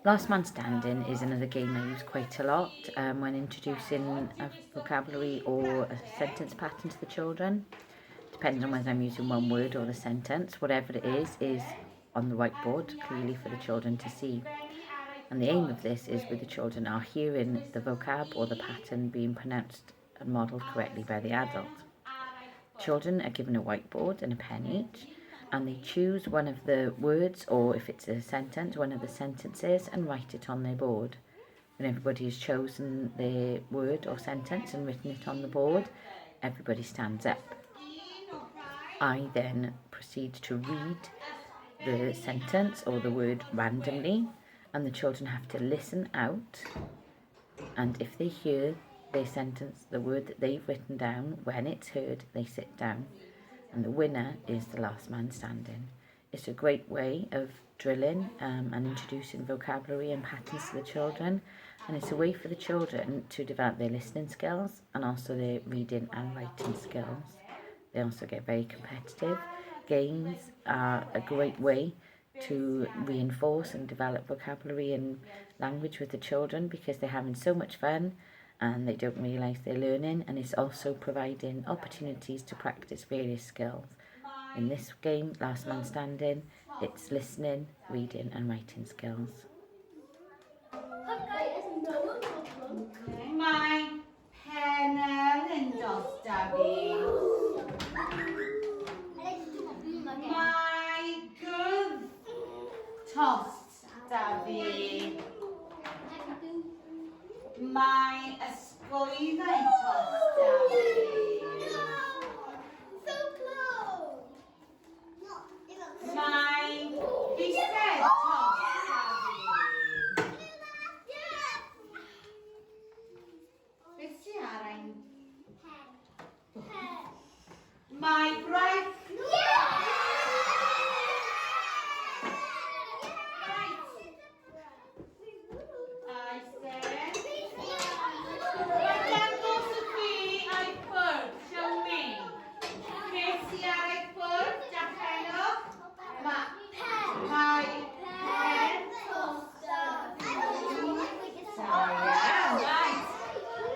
Last Man Standing is another game I use quite a lot when introducing a vocabulary or a sentence pattern to the children. Depending on whether I'm using one word or a sentence, whatever it is on the whiteboard clearly for the children to see. And the aim of this is where the children are hearing the vocab or the pattern being pronounced and modelled correctly by the adult. Children are given a whiteboard and a pen each, and they choose one of the words, or if it's a sentence, one of the sentences, and write it on their board. When everybody has chosen their word or sentence and written it on the board, everybody stands up. I then proceed to read the sentence or the word randomly, and the children have to listen out, and if they hear their sentence, the word that they've written down, when it's heard, they sit down, and the winner is the last man standing. It's a great way of drilling and introducing vocabulary and patterns to the children, and it's a way for the children to develop their listening skills and also their reading and writing skills. They also get very competitive. Games are a great way to reinforce and develop vocabulary and language with the children because they're having so much fun and they don't realise they're learning, and it's also providing opportunities to practice various skills. In this game, Last Man Standing, it's listening, reading and writing skills.